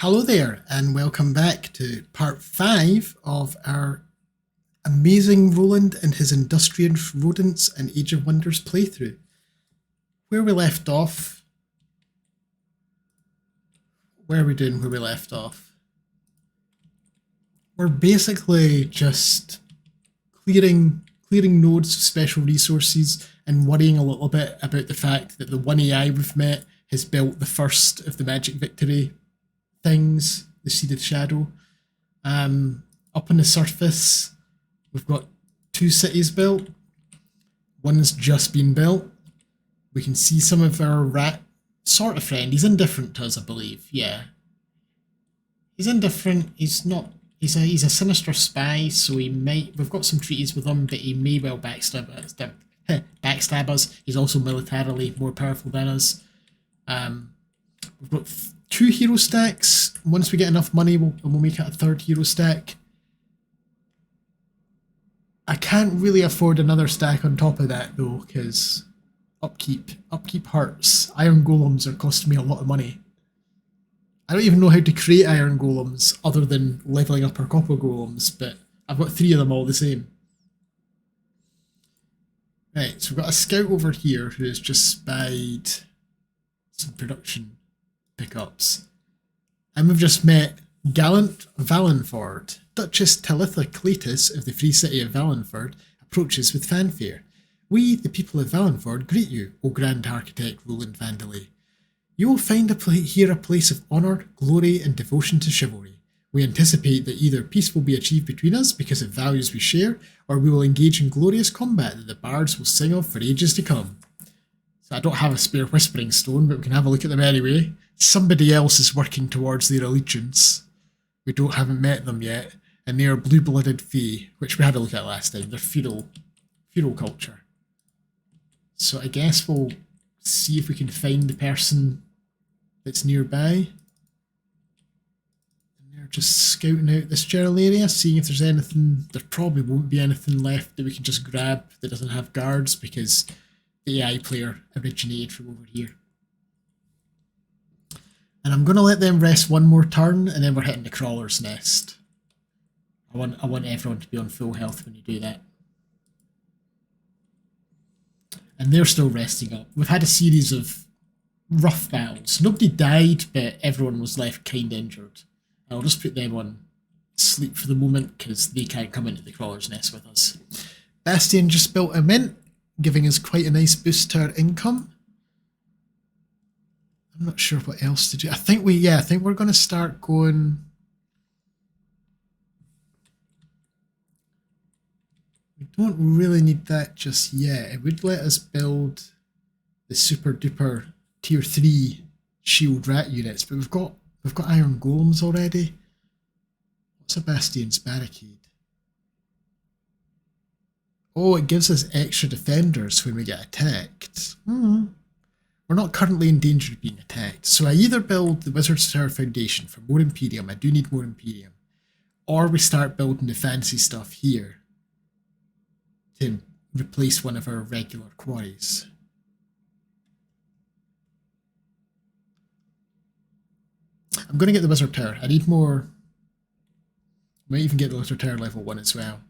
Hello there, and welcome back to part 5 of our amazing Roland and his Industrious, Rodents and Age of Wonders playthrough. Where we left off... Where are we doing where we left off? We're basically just clearing nodes of special resources and worrying a little bit about the fact that the one AI we've met has built the first of the magic victory things, the Seed of Shadow. Up on the surface, we've got 2 cities built. One's just been built. We can see some of our rat sort of friend. He's indifferent to us, I believe. Yeah, he's indifferent. He's not. He's a sinister spy, so he might. We've got some treaties with him, but he may well backstab us. He's also militarily more powerful than us. We've got 2 hero stacks. Once we get enough money, we'll make it a 3rd hero stack. I can't really afford another stack on top of that though, because upkeep hurts. Iron golems are costing me a lot of money. I don't even know how to create iron golems other than leveling up our copper golems, but I've got 3 of them all the same. Right, so we've got a scout over here who has just spied some production pickups. And we've just met Gallant Valenford. Duchess Talitha Cletus of the Free City of Valenford approaches with fanfare. We, the people of Valenford, greet you, O Grand Architect Roland Vandelay. You will find here a place of honour, glory and devotion to chivalry. We anticipate that either peace will be achieved between us because of values we share, or we will engage in glorious combat that the bards will sing of for ages to come. So I don't have a spare whispering stone, but we can have a look at them anyway. Somebody else is working towards their allegiance. We haven't met them yet, and they are blue-blooded Fae, which we had a look at last time. They're feudal culture. So I guess we'll see if we can find the person that's nearby. And they're just scouting out this general area, seeing if there's anything. There probably won't be anything left that we can just grab that doesn't have guards, because the AI player originated from over here. And I'm going to let them rest one more turn, and then we're hitting the crawler's nest. I want everyone to be on full health when you do that. And they're still resting up. We've had a series of rough battles. Nobody died, but everyone was left kind of injured. I'll just put them on sleep for the moment, because they can't come into the crawler's nest with us. Bastion just built a mint, giving us quite a nice boost to our income. I'm not sure what else to do. I think we're going to start going. We don't really need that just yet. It would let us build the super duper tier 3 shield rat units, but we've got iron golems already. What's a bastion's barricade? Oh, it gives us extra defenders when we get attacked. We're not currently in danger of being attacked. So I either build the Wizard's Tower Foundation for more Imperium, I do need more Imperium, or we start building the fancy stuff here to replace one of our regular quarries. I'm going to get the Wizard Tower. I need more. I might even get the Wizard Tower level 1 as well.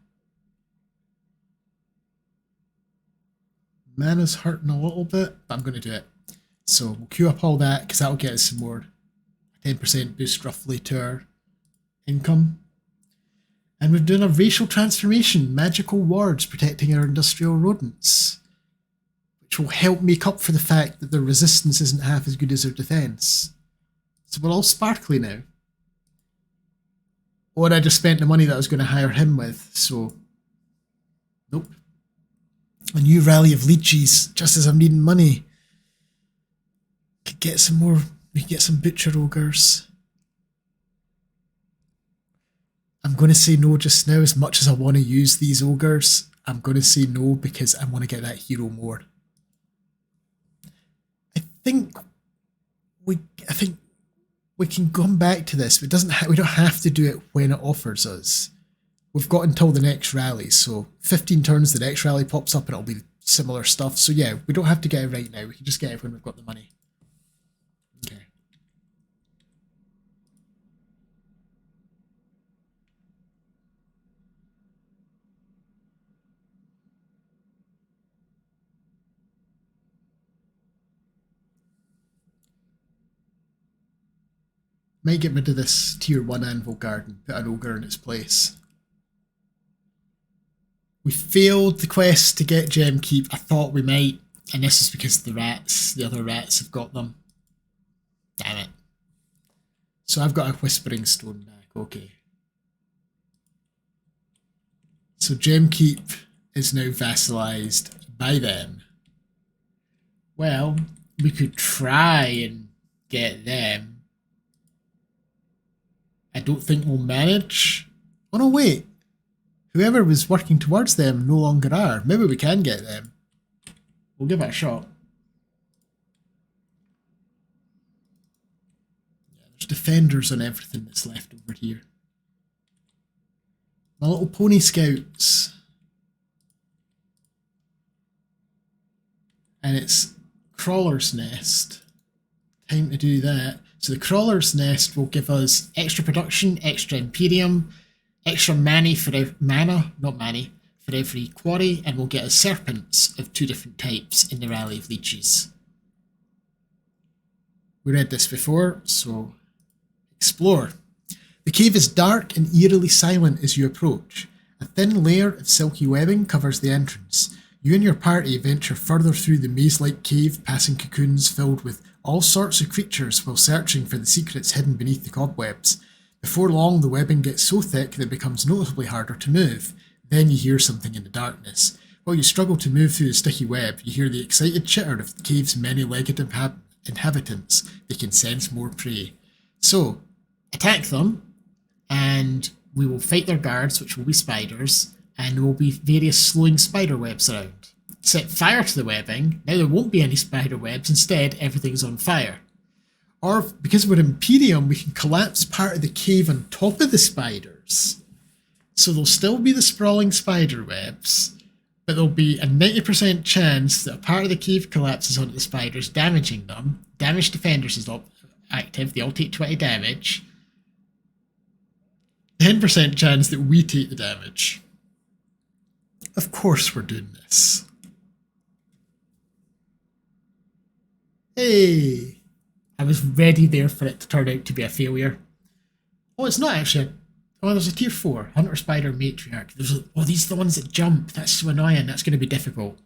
Mana's hurting a little bit, but I'm going to do it. So we'll queue up all that, because that'll get us some more, 10% boost roughly to our income. And we've done a racial transformation, magical wards protecting our industrial rodents, which will help make up for the fact that their resistance isn't half as good as their defense. So we're all sparkly now. Oh, and I just spent the money that I was going to hire him with, so nope. A new rally of leeches, just as I'm needing money. Could get some more, we could get some butcher ogres. I'm going to say no just now. As much as I want to use these ogres, I'm going to say no, because I want to get that hero more. I think we can come back to this. We don't have to do it when it offers us. We've got until the next rally, so 15 turns, the next rally pops up and it'll be similar stuff. So yeah, we don't have to get it right now. We can just get it when we've got the money. Okay. Might get rid of this tier 1 anvil garden, put an ogre in its place. We failed the quest to get gem keep. I thought we might, and this is because the rats, the other rats have got them. Damn it. So I've got a whispering stone back, okay. So gem keep is now vassalized by them. Well, we could try and get them. I don't think we'll manage. Oh no, wait. Whoever was working towards them no longer are. Maybe we can get them. We'll give it a shot. Yeah, there's defenders on everything that's left over here. My little pony scouts. And it's Crawler's Nest. Time to do that. So the Crawler's Nest will give us extra production, extra Imperium, extra mana for every quarry, and we'll get us serpents of 2 different types in the Rally of Leeches. We read this before, so explore. The cave is dark and eerily silent as you approach. A thin layer of silky webbing covers the entrance. You and your party venture further through the maze-like cave, passing cocoons filled with all sorts of creatures while searching for the secrets hidden beneath the cobwebs. Before long, the webbing gets so thick that it becomes noticeably harder to move. Then you hear something in the darkness. While you struggle to move through the sticky web, you hear the excited chitter of the cave's many-legged inhabitants. They can sense more prey. So, attack them, and we will fight their guards, which will be spiders, and there will be various slowing spider webs around. Set fire to the webbing. Now there won't be any spider webs. Instead, everything's on fire. Or, because we're Imperium, we can collapse part of the cave on top of the spiders. So there'll still be the sprawling spider webs, but there'll be a 90% chance that a part of the cave collapses onto the spiders, damaging them. Damage defenders is active. They all take 20 damage. 10% chance that we take the damage. Of course we're doing this. Hey! I was ready there for it to turn out to be a failure. Oh, it's not actually. Oh, there's a tier 4. Hunter Spider Matriarch. These are the ones that jump. That's so annoying. That's going to be difficult.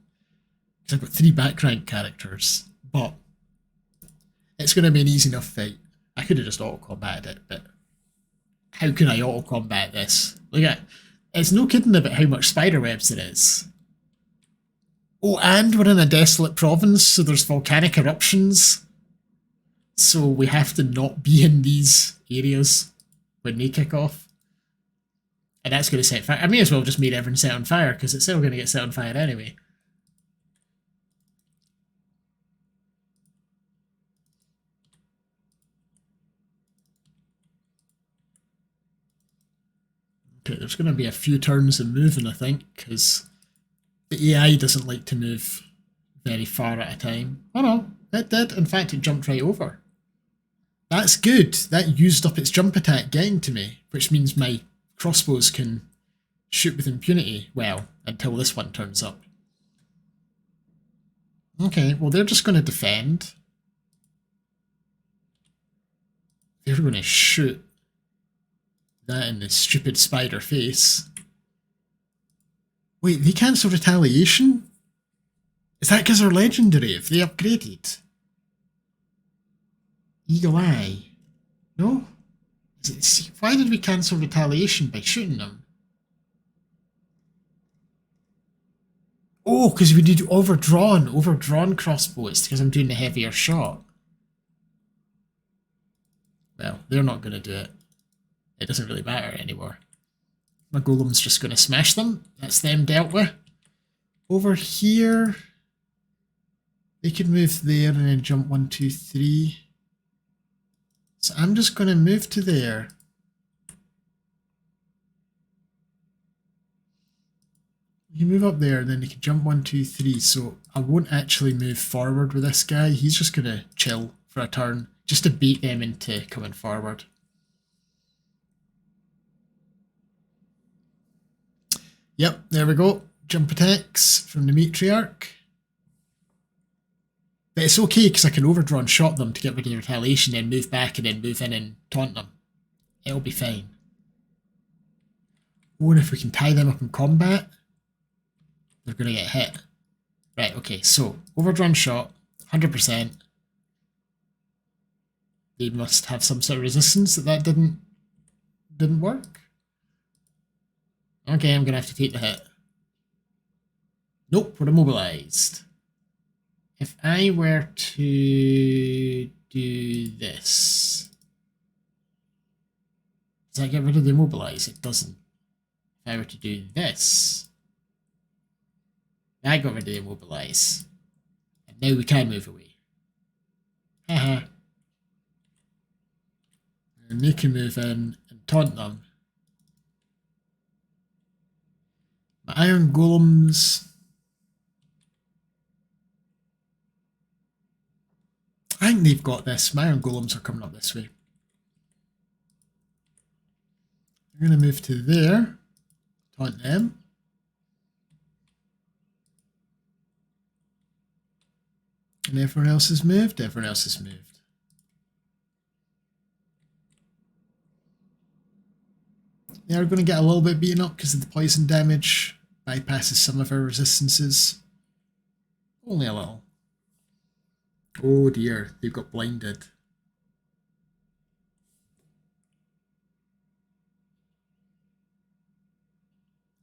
Because I've got 3 back rank characters. But it's going to be an easy enough fight. I could have just auto-combated it, but how can I auto-combat this? Look at it. It's no kidding about how much spider webs there is. Oh, and we're in a desolate province, so there's volcanic eruptions. So we have to not be in these areas when they kick off. And that's going to set fire. I may as well just made everything set on fire, because it's still going to get set on fire anyway. Okay, there's going to be a few turns of moving, I think, because the AI doesn't like to move very far at a time. Oh no, it did. In fact, it jumped right over. That's good. That used up its jump attack getting to me, which means my crossbows can shoot with impunity. Well, until this one turns up. Okay, well they're just going to defend. They're going to shoot that in the stupid spider face. Wait, they cancel retaliation? Is that because they're legendary? If they upgraded? Eagle Eye. No? Why did we cancel retaliation by shooting them? Oh, because we did overdrawn crossbow. It's because I'm doing the heavier shot. Well, they're not going to do it. It doesn't really matter anymore. My golem's just going to smash them. That's them dealt with. Over here, they could move there and then jump 1, 2, 3. So I'm just going to move to there. You move up there and then you can jump 1, 2, 3. So I won't actually move forward with this guy. He's just going to chill for a turn just to bait them into coming forward. Yep, there we go. Jump attacks from the Matriarch. But it's okay because I can overdraw and shot them to get rid of the retaliation, then move back and then move in and taunt them. It'll be fine. Oh, and if we can tie them up in combat, they're going to get hit. Right, okay, so overdrawn shot, 100%. They must have some sort of resistance that didn't work. Okay, I'm going to have to take the hit. Nope, we're immobilized. If I were to do this, does that get rid of the immobilize? It doesn't. If I were to do this, that got rid of the immobilize. And now we can move away. Haha. And they can move in and taunt them. My iron golems. I think they've got this. My iron golems are coming up this way. I'm going to move to there. Taunt them. And everyone else has moved. Everyone else has moved. They are going to get a little bit beaten up because of the poison damage. Bypasses some of our resistances. Only a little. Oh dear, they've got blinded.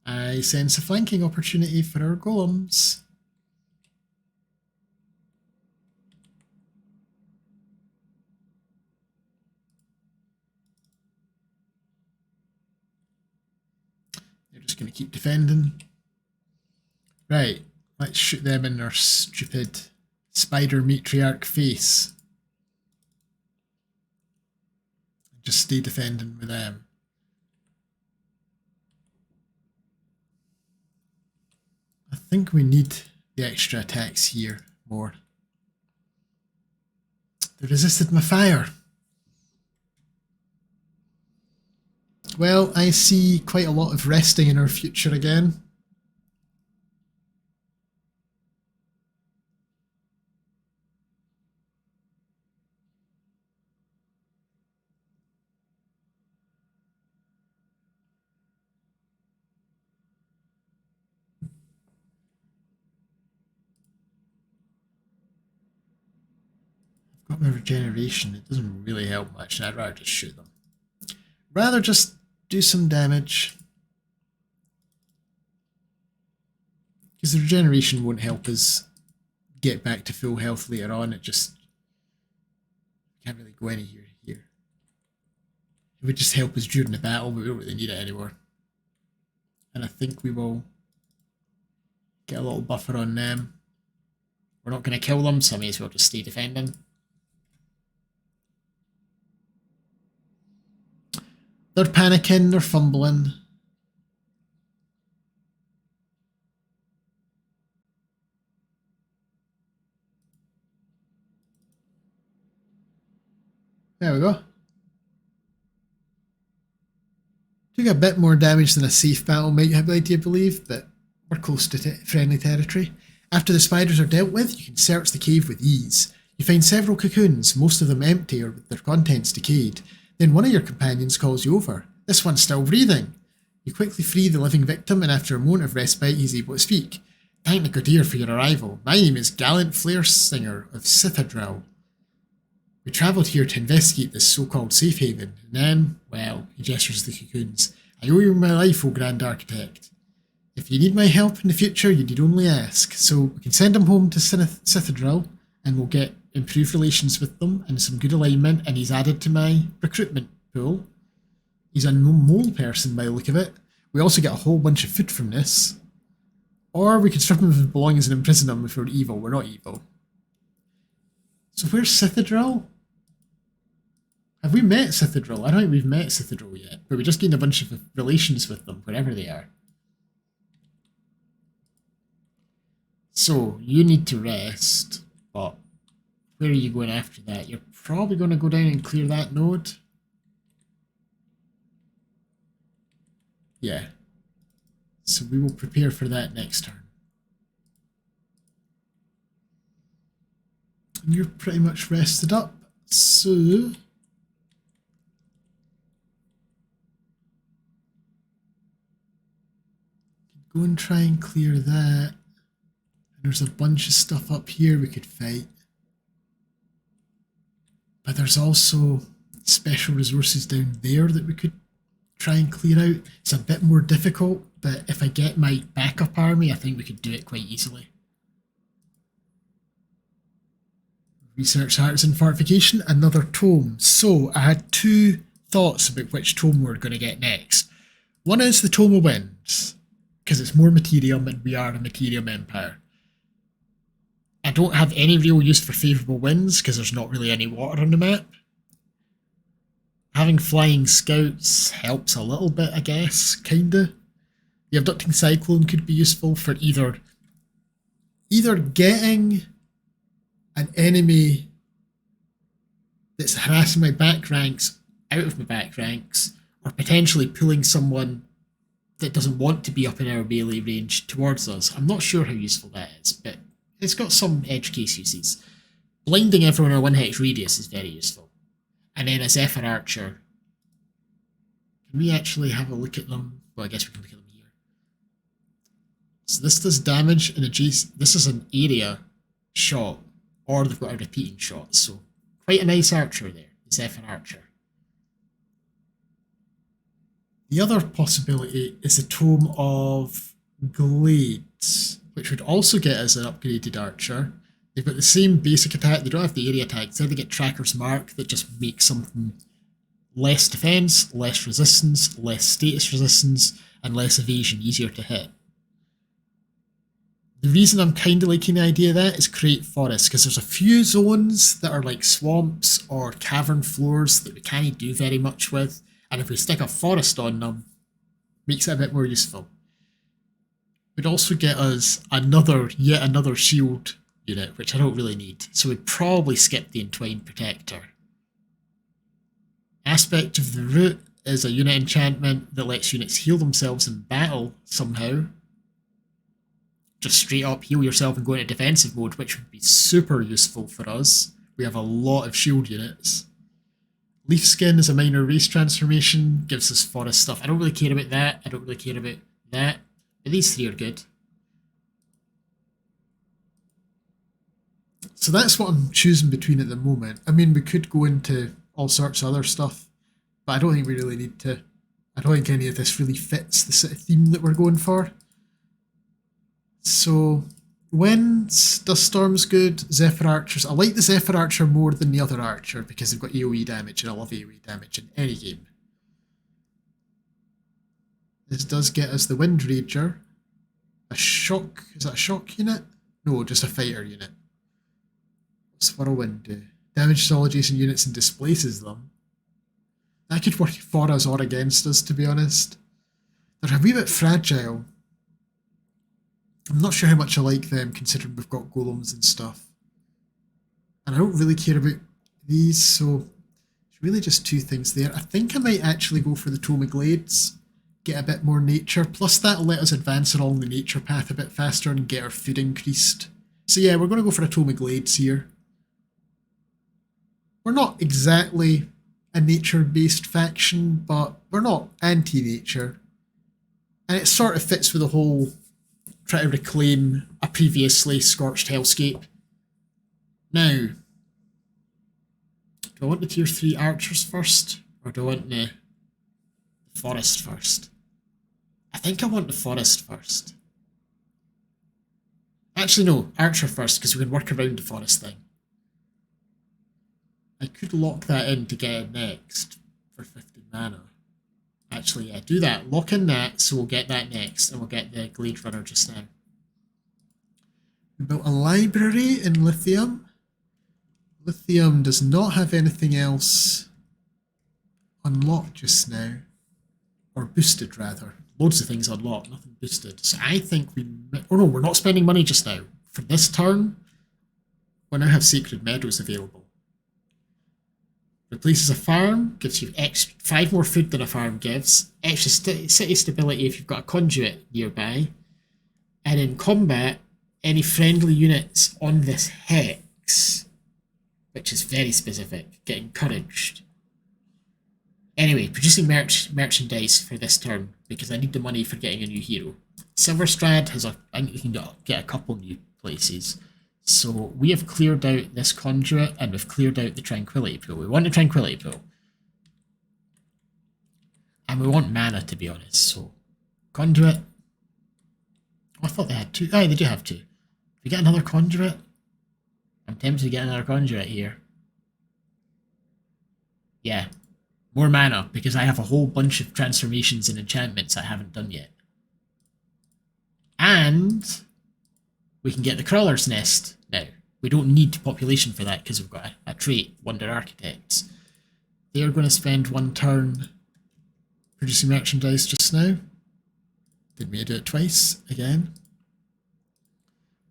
I sense a flanking opportunity for our golems. They're just going to keep defending. Right, let's shoot them in their stupid spider matriarch face. Just stay defending with them. I think we need the extra attacks here more. They resisted my fire. Well, I see quite a lot of resting in our future again. I've got my regeneration. It doesn't really help much, and I'd rather just shoot them. Rather just do some damage. Because the regeneration won't help us get back to full health later on. It just can't really go anywhere here. It would just help us during the battle, but we don't really need it anymore. And I think we will get a little buffer on them. We're not going to kill them, so I may as well just stay defending. They're panicking, they're fumbling. There we go. Took a bit more damage than a safe battle might have led you to believe, but we're close to friendly territory. After the spiders are dealt with, you can search the cave with ease. You find several cocoons, most of them empty or with their contents decayed. Then one of your companions calls you over. This one's still breathing. You quickly free the living victim, and after a moment of respite, he's able to speak. Thank the good ear for your arrival. My name is Gallant Flare Singer of Cithadril. We travelled here to investigate this so-called safe haven, and then, well, he gestures to the cocoons. I owe you my life, O Grand Architect. If you need my help in the future, you need only ask. So we can send him home to Cithadril, and we'll get improved relations with them and some good alignment, and he's added to my recruitment pool. He's a mole person by the look of it. We also get a whole bunch of food from this. Or we could strip him of his belongings and imprison him if we're evil. We're not evil. So where's Cithadril? Have we met Cithadril? I don't think we've met Cithadril yet, but we just gained a bunch of relations with them, wherever they are. So, you need to rest, but where are you going after that? You're probably going to go down and clear that node. Yeah. So we will prepare for that next turn. And you're pretty much rested up. So go and try and clear that. And there's a bunch of stuff up here we could fight. But there's also special resources down there that we could try and clear out. It's a bit more difficult, but if I get my backup army, I think we could do it quite easily. Research arts and fortification, another tome. So I had two thoughts about which tome we're going to get next. One is the Tome of Winds, because it's more Materium and we are a Materium Empire. I don't have any real use for favourable winds because there's not really any water on the map. Having flying scouts helps a little bit, I guess, kinda. The abducting cyclone could be useful for either getting an enemy that's harassing my back ranks out of my back ranks, or potentially pulling someone that doesn't want to be up in our melee range towards us. I'm not sure how useful that is, but it's got some edge case uses. Blinding everyone in a 1 hex radius is very useful. And then a Zephyr Archer. Can we actually have a look at them? Well, I guess we can look at them here. So this does damage in adjacent. This is an area shot, or they've got a repeating shot. So quite a nice archer there, the Zephyr Archer. The other possibility is the Tome of Glades, which would also get us an upgraded archer. They've got the same basic attack, they don't have the area attack, instead they get Tracker's Mark that just makes something less defense, less resistance, less status resistance, and less evasion, easier to hit. The reason I'm kind of liking the idea of that is create forests, because there's a few zones that are like swamps or cavern floors that we can't do very much with, and if we stick a forest on them, makes it a bit more useful. Would also get us yet another shield unit, which I don't really need, so we'd probably skip the Entwined Protector. Aspect of the Root is a unit enchantment that lets units heal themselves in battle somehow. Just straight up heal yourself and go into defensive mode, which would be super useful for us. We have a lot of shield units. Leaf Skin is a minor race transformation, gives us forest stuff. I don't really care about that, I don't really care about that, but these three are good. So that's what I'm choosing between at the moment. I mean, we could go into all sorts of other stuff, but I don't think we really need to. I don't think any of this really fits the sort of theme that we're going for. So, winds, dust storm's good, Zephyr Archers. I like the Zephyr Archer more than the other Archer because they've got AoE damage, and I love AoE damage in any game. This does get us the Wind Rager. A shock, is that a shock unit? No, just a fighter unit. What's Whirlwind do? Damages all adjacent units and displaces them. That could work for us or against us, to be honest. They're a wee bit fragile. I'm not sure how much I like them, considering we've got golems and stuff. And I don't really care about these, so it's really just two things there. I think I might actually go for the Tome of Glades, get a bit more nature, plus that'll let us advance along the nature path a bit faster and get our food increased. So yeah, we're going to go for a Tome of Glades here. We're not exactly a nature-based faction, but we're not anti-nature. And it sort of fits with the whole try to reclaim a previously scorched hellscape. Now, do I want the tier 3 archers first, or do I want the forest first? I think I want the forest first. Actually no, archer first, because we can work around the forest thing. I could lock that in to get it next for 50 mana. Actually, yeah, do that. Lock in that, so we'll get that next, and we'll get the Glade Runner just now. We built a library in Lithium. Lithium does not have anything else unlocked just now. Or boosted, rather. Loads of things unlocked, nothing boosted. So I think we... Oh no, we're not spending money just now. For this turn, we now have Sacred Meadows available. Replaces a farm, gives you 5 more food than a farm gives, extra city stability if you've got a conduit nearby, and in combat, any friendly units on this hex which is very specific. Get encouraged. Anyway, producing merchandise for this turn, because I need the money for getting a new hero. Silverstrand has a... I think you can get a couple new places. So we have cleared out this conduit, and we've cleared out the tranquility pool. We want the tranquility pool. And we want mana, to be honest, so... Conduit. Oh, I thought they had two. Aye, they do have two. We get another conduit? I'm tempted to get another conduit here. Yeah. More mana, because I have a whole bunch of transformations and enchantments I haven't done yet. And we can get the Crawler's Nest now. We don't need population for that because we've got a trait, Wonder Architects. They are going to spend one turn producing merchandise just now. Didn't mean to do it twice, again.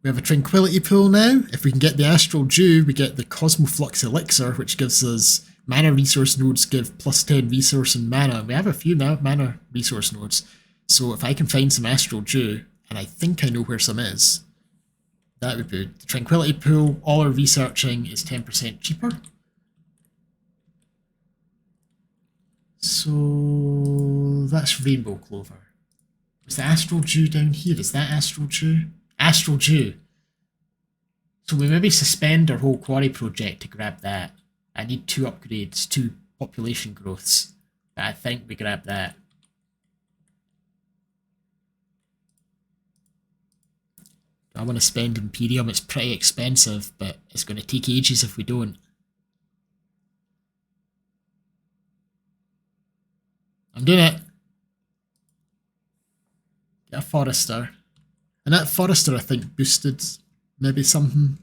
We have a Tranquility Pool now. If we can get the Astral Dew, we get the Cosmoflux Elixir, which gives us mana resource nodes give plus 10 resource and mana. We have a few mana resource nodes. So if I can find some Astral Dew, and I think I know where some is, that would be the Tranquility Pool. All our researching is 10% cheaper. So that's Rainbow Clover. Is the Astral Dew down here? Is that Astral Dew? Astral Dew. So we maybe suspend our whole quarry project to grab that. I need 2 upgrades, 2 population growths. But I think we grab that. I want to spend Imperium. It's pretty expensive, but it's going to take ages if we don't. I'm doing it. Get a Forester. And that Forester, I think, boosted maybe something.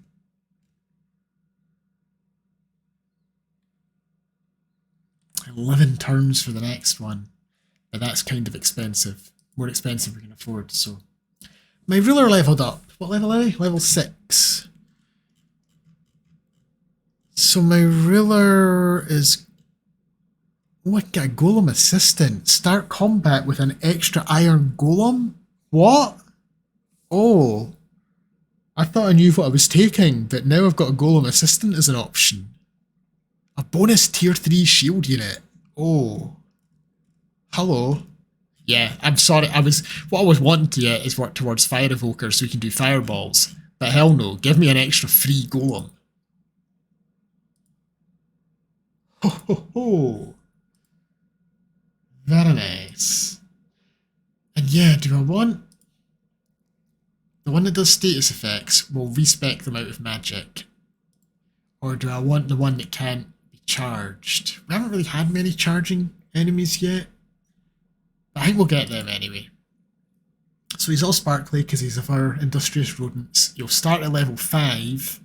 $11 turns for the next one. But that's kind of expensive. More expensive we can afford, so. My ruler leveled up. What level are they? Level 6. So my ruler is... Oh, I get a Golem Assistant. Start combat with an extra Iron Golem? What? Oh. I thought I knew what I was taking, but now I've got a Golem Assistant as an option. A bonus tier 3 shield unit. Oh. Hello. Yeah, I'm sorry. What I was wanting to get is work towards Fire Evokers so we can do fireballs. But hell no, give me an extra free Golem. Ho ho ho. Very nice. And yeah, do I want... The one that does status effects will respec them out of magic. Or do I want the one that can't be charged? We haven't really had many charging enemies yet. But I think we'll get them anyway. So he's all sparkly because he's of our Industrious Rodents. You'll start at level 5.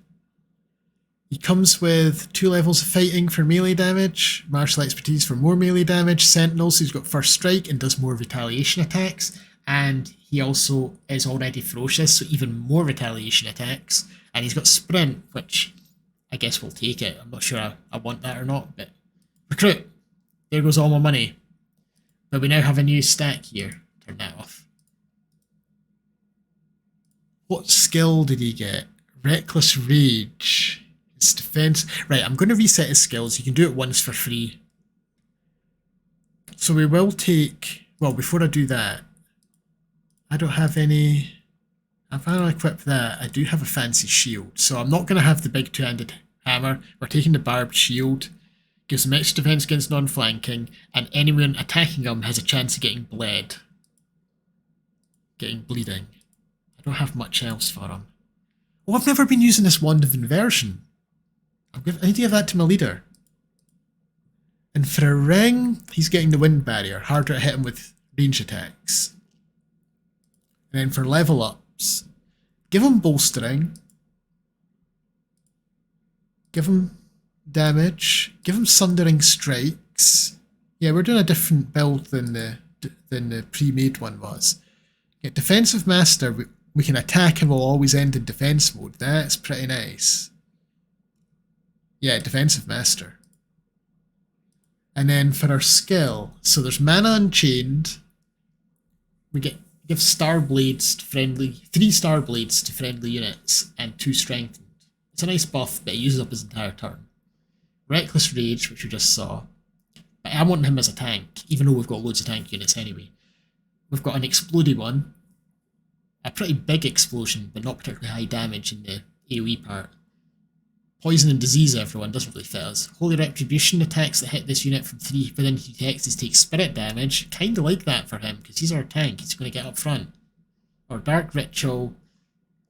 He comes with 2 levels of fighting for melee damage, martial expertise for more melee damage, sentinel, so he's got first strike and does more retaliation attacks, and he also is already ferocious, so even more retaliation attacks, and he's got sprint, which I guess we'll take it. I'm not sure I want that or not, but recruit. There goes all my money. But we now have a new stack here. Turn that off. What skill did he get? Reckless Rage. His defense. Right, I'm going to reset his skills. You can do it once for free. So we will take... Well, before I do that, I don't have any... If I equip that, I do have a fancy shield. So I'm not going to have the big 2-handed hammer. We're taking the barbed shield. Gives him extra defense against non-flanking, and anyone attacking him has a chance of getting bled. Getting bleeding. I don't have much else for him. Oh, I've never been using this Wand of Inversion. I need to give that to my leader. And for a ring, he's getting the wind barrier. Harder to hit him with range attacks. And then for level ups, give him bolstering. Give him damage. Give him sundering strikes. Yeah, we're doing a different build than the pre-made one was. Get defensive master. We can attack and we'll always end in defense mode. That's pretty nice. Yeah, defensive master. And then for our skill, so there's mana unchained. We give star blades to friendly, 3 star blades to friendly units and 2 strengthened. It's a nice buff, but it uses up his entire turn. Reckless Rage, which we just saw. But I want him as a tank, even though we've got loads of tank units anyway. We've got an explodey one. A pretty big explosion, but not particularly high damage in the AoE part. Poison and Disease, everyone, doesn't really fit us. Holy Retribution, attacks that hit this unit from 3 within 3 hexes take spirit damage. Kinda like that for him, because he's our tank, he's going to get up front. Or Dark Ritual,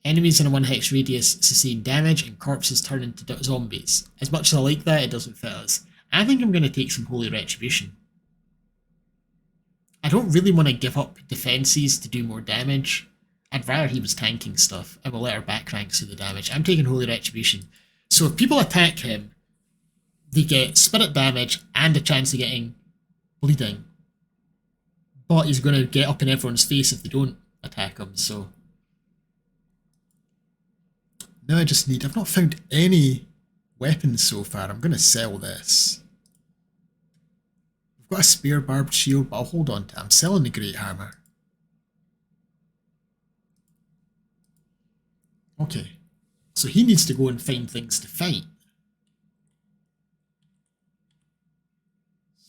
enemies in a 1 hex radius sustain damage and corpses turn into zombies. As much as I like that, it doesn't fit us. I think I'm going to take some Holy Retribution. I don't really want to give up defences to do more damage. I'd rather he was tanking stuff, and we'll let our back ranks do the damage. I'm taking Holy Retribution. So if people attack him, they get spirit damage and a chance of getting bleeding. But he's going to get up in everyone's face if they don't attack him, so... Now I just need... I've not found any weapons so far. I'm going to sell this. I've got a spare barbed shield, but I'll hold on to it. I'm selling the Great Hammer. Okay. So he needs to go and find things to fight.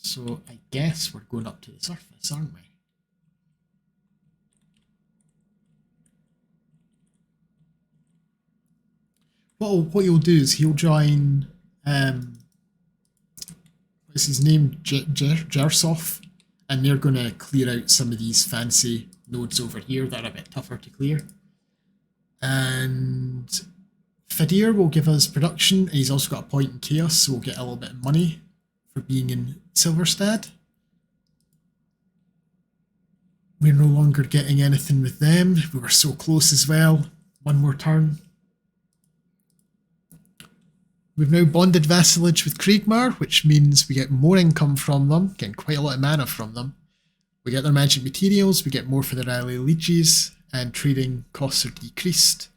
So I guess we're going up to the surface, aren't we? What he'll do is he'll join, what's his name, Jersoff, and they're going to clear out some of these fancy nodes over here that are a bit tougher to clear. And Fidir will give us production, and he's also got a point in Chaos, so we'll get a little bit of money for being in Silverstead. We're no longer getting anything with them. We were so close as well. One more turn. We've now bonded vassalage with Kriegmar, which means we get more income from them, getting quite a lot of mana from them. We get their magic materials, we get more for their ally leeches, and trading costs are decreased.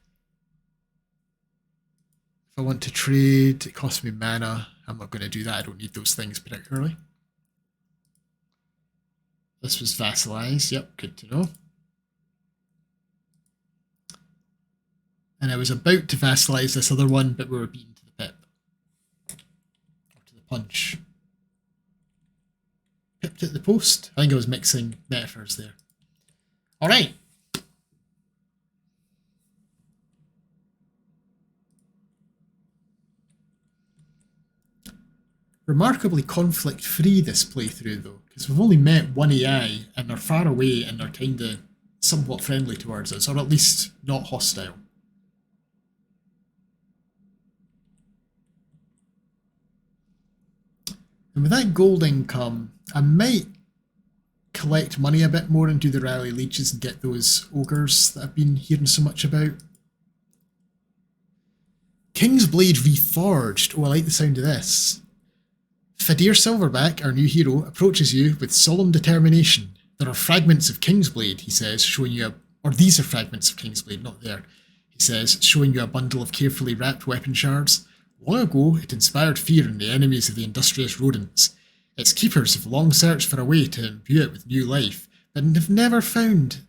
If I want to trade, it costs me mana. I'm not going to do that, I don't need those things particularly. This was vassalized, yep, good to know. And I was about to vassalize this other one, but we were beaten to the pip. Or to the punch. Pipped at the post? I think I was mixing metaphors there. Alright. Remarkably conflict-free this playthrough though, because we've only met one AI and they're far away and they're kinda somewhat friendly towards us, or at least not hostile. And with that gold income, I might collect money a bit more and do the rally leeches and get those ogres that I've been hearing so much about. King's Blade Reforged. Oh, I like the sound of this. Fidir Silverback, our new hero, approaches you with solemn determination. There are fragments of Kingsblade, he says, showing you or these are fragments of Kingsblade, not there. He says, showing you a bundle of carefully wrapped weapon shards. Long ago, it inspired fear in the enemies of the Industrious Rodents. Its keepers have long searched for a way to imbue it with new life, but have never found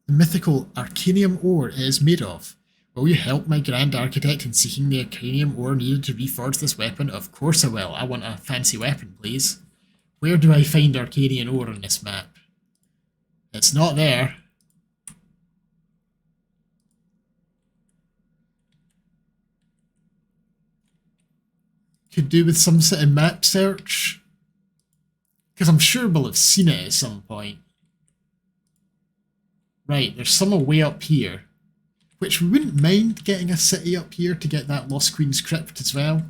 the mythical Arcanium ore it is made of. Will you help my Grand Architect in seeking the Arcanium ore needed to reforge this weapon? Of course I will. I want a fancy weapon, please. Where do I find Arcanium ore on this map? It's not there. Could do with some sort of map search. Because I'm sure we'll have seen it at some point. Right, there's some way up here. Which we wouldn't mind getting a city up here to get that Lost Queen's Crypt as well.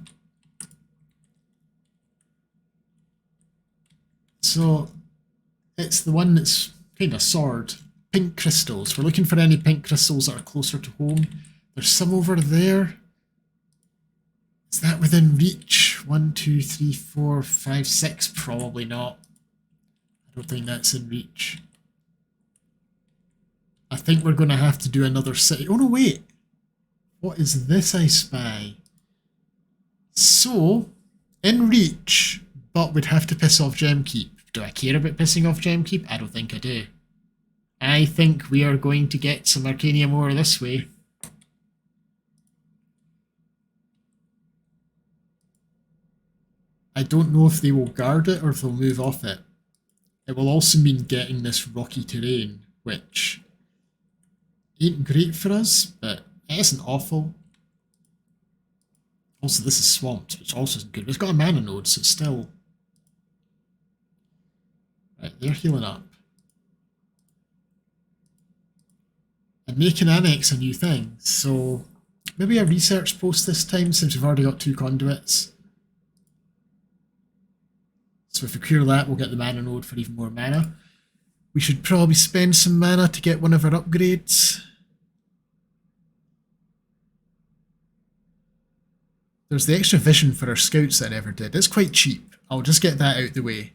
So, it's the one that's kind of sword. Pink crystals. We're looking for any pink crystals that are closer to home. There's some over there. Is that within reach? 1, 2, 3, 4, 5, 6? Probably not. I don't think that's in reach. I think we're going to have to do another city. Oh no, wait. What is this I spy? So, in reach, but we'd have to piss off Gemkeep. Do I care about pissing off Gemkeep? I don't think I do. I think we are going to get some Arcanium ore this way. I don't know if they will guard it or if they'll move off it. It will also mean getting this rocky terrain, which ain't great for us, but it isn't awful. Also, this is swamped, which also isn't good. But it's got a mana node, so it's still... Right, they're healing up. And they can annex a new thing, so maybe a research post this time since we've already got 2 conduits. So if we clear that, we'll get the mana node for even more mana. We should probably spend some mana to get one of our upgrades. There's the extra vision for our scouts that I never did. It's quite cheap. I'll just get that out the way.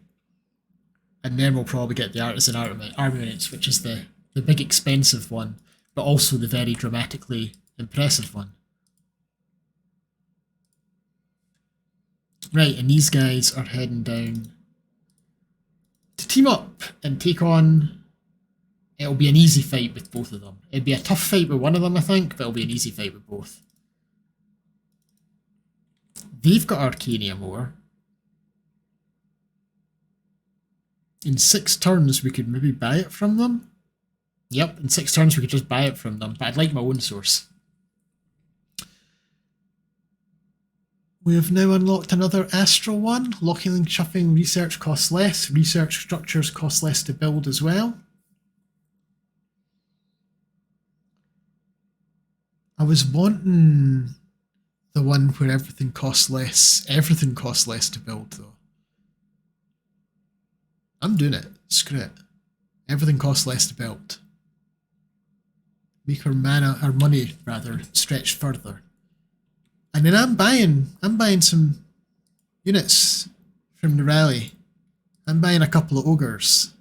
And then we'll probably get the artisan armaments, which is the big expensive one, but also the very dramatically impressive one. Right, and these guys are heading down to team up and take on... It'll be an easy fight with both of them. It'd be a tough fight with one of them, I think, but it'll be an easy fight with both. They've got Arcanium ore. In 6 turns, we could maybe buy it from them. Yep, in 6 turns we could just buy it from them, but I'd like my own source. We have now unlocked another astral one. Locking and chuffing research costs less. Research structures cost less to build as well. I was wanting the one where everything costs less. Everything costs less to build though. I'm doing it. Screw it. Everything costs less to build. Make our money rather, stretch further. And then I'm buying some units from the rally. I'm buying a couple of ogres.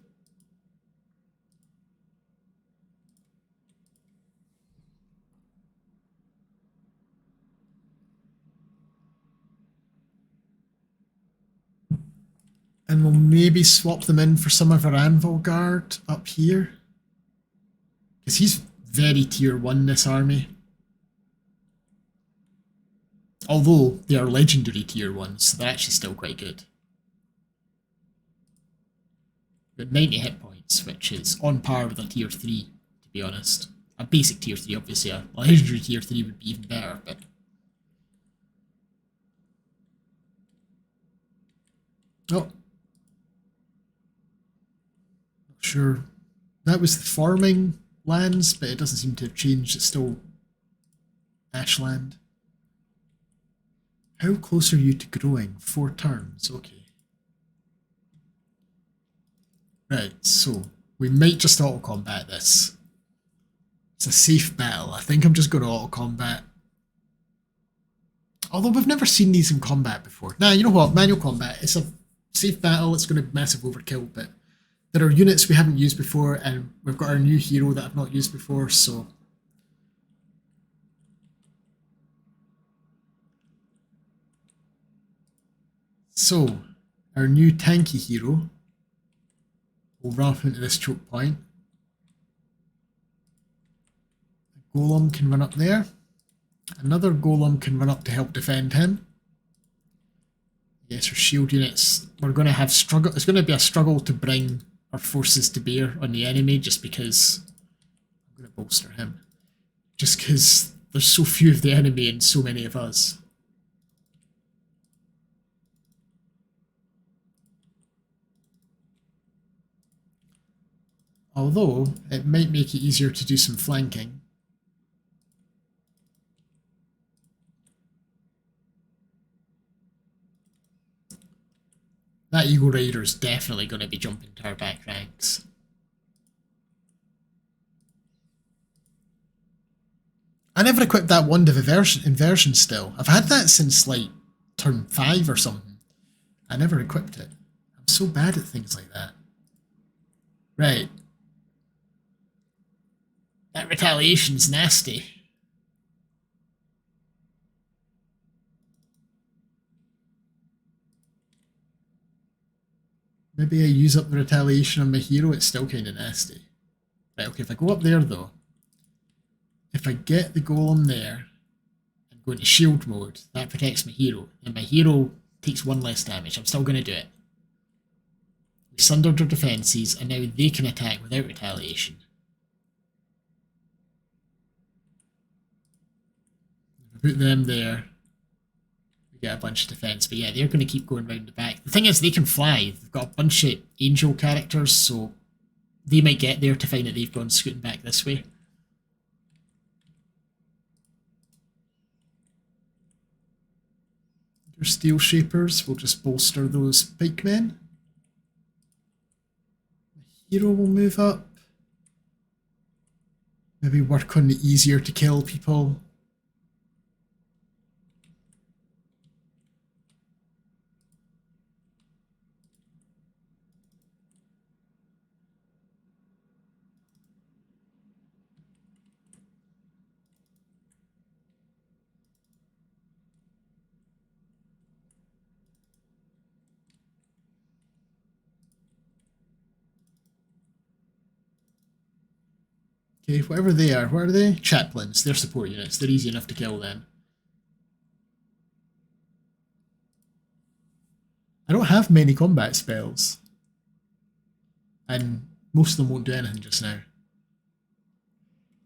And we'll maybe swap them in for some of our Anvil Guard up here. Because he's very tier 1, this army. Although they are legendary tier 1s, so they're actually still quite good. We've got 90 hit points, which is on par with a tier 3, to be honest. A basic tier 3, obviously. A legendary tier 3 would be even better, but... Oh. Not sure. That was the farming lands, but it doesn't seem to have changed. It's still ashland. How close are you to growing? 4 turns, okay. Right, so we might just auto-combat this. It's a safe battle. I think I'm just going to auto-combat. Although we've never seen these in combat before. Nah, you know what? Manual combat. It's a safe battle. It's going to be massive overkill, but there are units we haven't used before, and we've got our new hero that I've not used before, so... So, our new tanky hero will run up into this choke point. A golem can run up there. Another golem can run up to help defend him. Yes, our shield units, we're going to have struggle. It's going to be a struggle to bring our forces to bear on the enemy, just because I'm going to bolster him. Just because there's so few of the enemy and so many of us. Although, it might make it easier to do some flanking. That Eagle Rider is definitely going to be jumping to our back ranks. I never equipped that Wand of Inversion still. I've had that since like turn 5 or something. I never equipped it. I'm so bad at things like that. Right. That retaliation's nasty. Maybe I use up the retaliation on my hero, it's still kind of nasty. Right, okay, if I go up there though, if I get the golem there and go into shield mode, that protects my hero, and my hero takes 1 less damage. I'm still going to do it. We sundered their defences, and now they can attack without retaliation. Put them there. We get a bunch of defense, but yeah, they're going to keep going round the back. The thing is, they can fly. They've got a bunch of angel characters, so they might get there to find that they've gone scooting back this way. Your steel shapers will just bolster those pikemen. The hero will move up. Maybe work on the easier to kill people. Okay, whatever they are, what are they? Chaplains, they're support units, they're easy enough to kill then. I don't have many combat spells. And most of them won't do anything just now.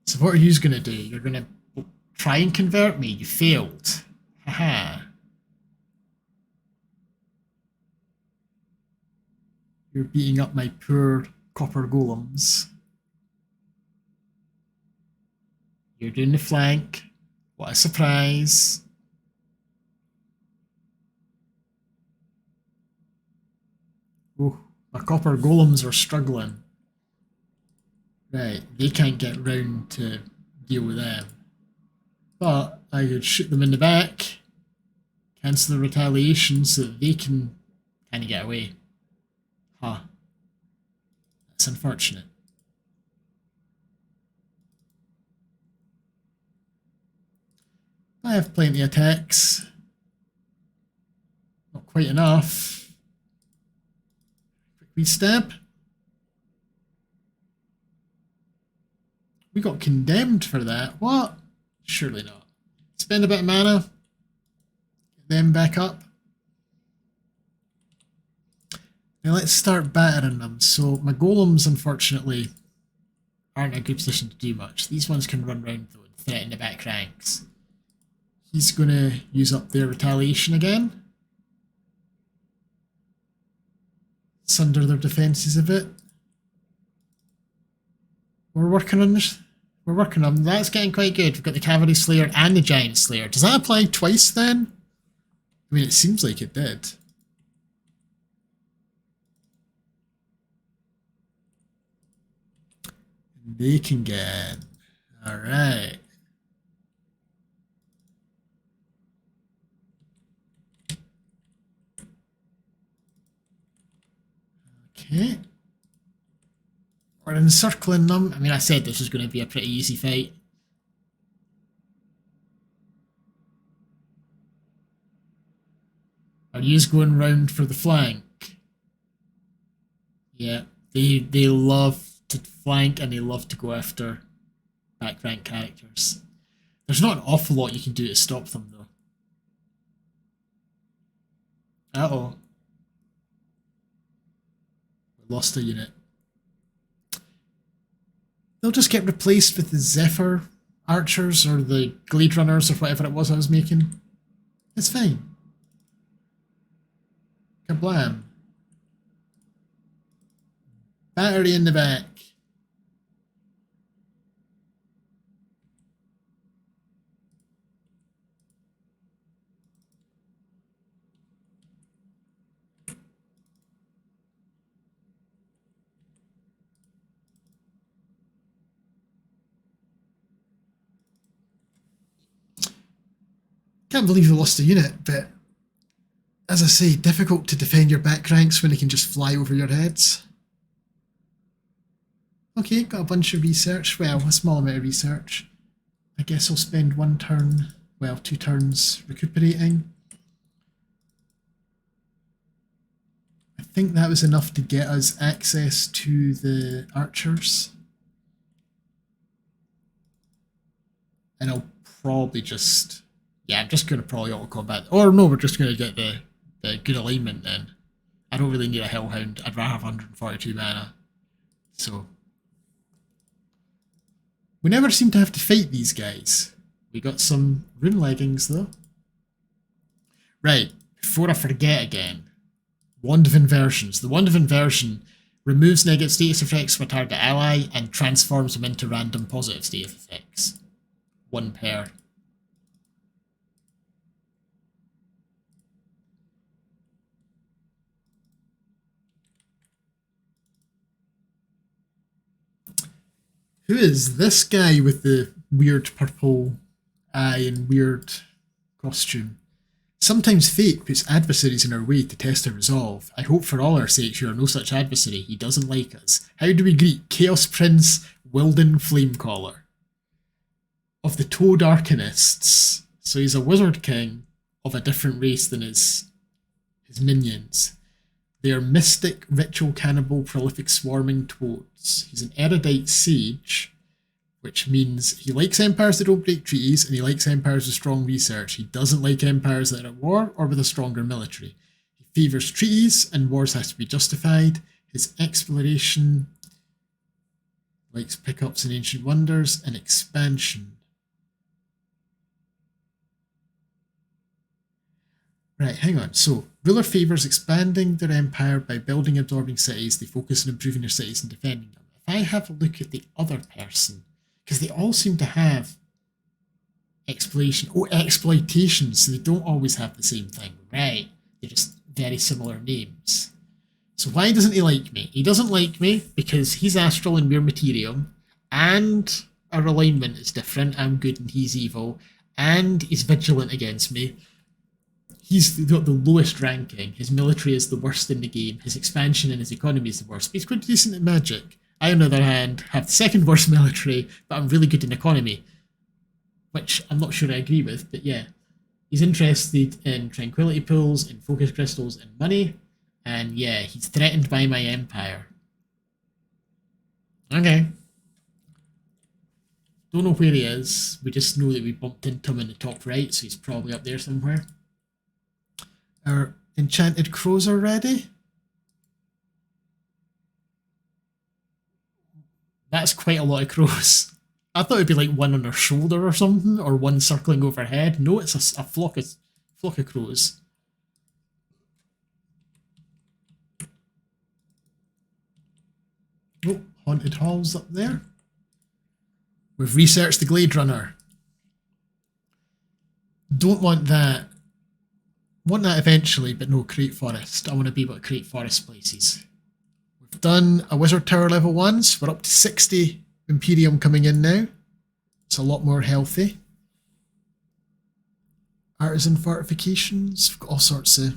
So what are you going to do? You're going to try and convert me, you failed. Haha. You're beating up my poor copper golems. You're doing the flank. What a surprise. Oh, my copper golems are struggling. Right, they can't get round to deal with them. But I could shoot them in the back, cancel the retaliation so that they can kind of get away. Huh. That's unfortunate. I have plenty of attacks. Not quite enough. Quick stab. We got condemned for that. What? Surely not. Spend a bit of mana. Get them back up. Now let's start battering them. So my golems, unfortunately, aren't in a good position to do much. These ones can run around though and threaten the back ranks. He's going to use up their retaliation again. Sunder their defences a bit. We're working on this. We're working on that's getting quite good. We've got the Cavalry Slayer and the Giant Slayer. Does that apply twice then? I mean, it seems like it did. They can get. Alright. Okay. We're encircling them. I mean, I said this was going to be a pretty easy fight. Are you going round for the flank? Yeah, they love to flank and they love to go after back rank characters. There's not an awful lot you can do to stop them though. Uh-oh. We lost a unit. They'll just get replaced with the Zephyr archers or the Glade Runners or whatever it was I was making. It's fine. Kablam. Battery in the back. Can't believe we lost a unit, but as I say, difficult to defend your back ranks when they can just fly over your heads. Okay, got a bunch of research. Well, a small amount of research. I guess I'll spend 1 turn, well, 2 turns recuperating. I think that was enough to get us access to the archers. And I'll probably just... Yeah, I'm just going to probably auto-combat. Or no, we're just going to get the good alignment then. I don't really need a Hellhound. I'd rather have 142 mana. So we never seem to have to fight these guys. We got some rune leggings though. Right, before I forget again. Wand of Inversions. The Wand of Inversion removes negative status effects for a target ally and transforms them into random positive status effects. 1 pair. Who is this guy with the weird purple eye and weird costume? Sometimes fate puts adversaries in our way to test our resolve. I hope for all our sakes you are no such adversary. He doesn't like us. How do we greet Chaos Prince Wilden Flamecaller? Of the Toad Arcanists. So he's a Wizard King of a different race than his minions. They are mystic, ritual, cannibal, prolific, swarming toads. He's an erudite sage, which means he likes empires that don't break treaties, and he likes empires with strong research. He doesn't like empires that are at war or with a stronger military. He favours treaties, and wars have to be justified. His exploration likes pickups in ancient wonders and expansion. Right, hang on. So, ruler favours expanding their empire by building and absorbing cities. They focus on improving their cities and defending them. If I have a look at the other person, because they all seem to have exploitation. Oh, exploitation, so they don't always have the same thing. Right, they're just very similar names. So why doesn't he like me? He doesn't like me because he's astral and we're materium, and our alignment is different. I'm good and he's evil, and he's vigilant against me. He's got the lowest ranking. His military is the worst in the game. His expansion and his economy is the worst. But he's quite decent at magic. I, on the other hand, have the second worst military, but I'm really good in economy. Which I'm not sure I agree with, but yeah. He's interested in tranquility pools, in focus crystals, and money. And yeah, he's threatened by my empire. Okay. Don't know where he is. We just know that we bumped into him in the top right, so he's probably up there somewhere. Our enchanted crows are ready. That's quite a lot of crows. I thought it'd be like one on her shoulder or something, or one circling overhead. No, it's a flock of crows. Oh, haunted halls up there. We've researched the Glade Runner. Don't want that. Want that eventually, but no, Crate Forest. I want to be able to create forest places. We've done a Wizard Tower level 1, so we're up to 60 Imperium coming in now. It's a lot more healthy. Artisan fortifications. We've got all sorts of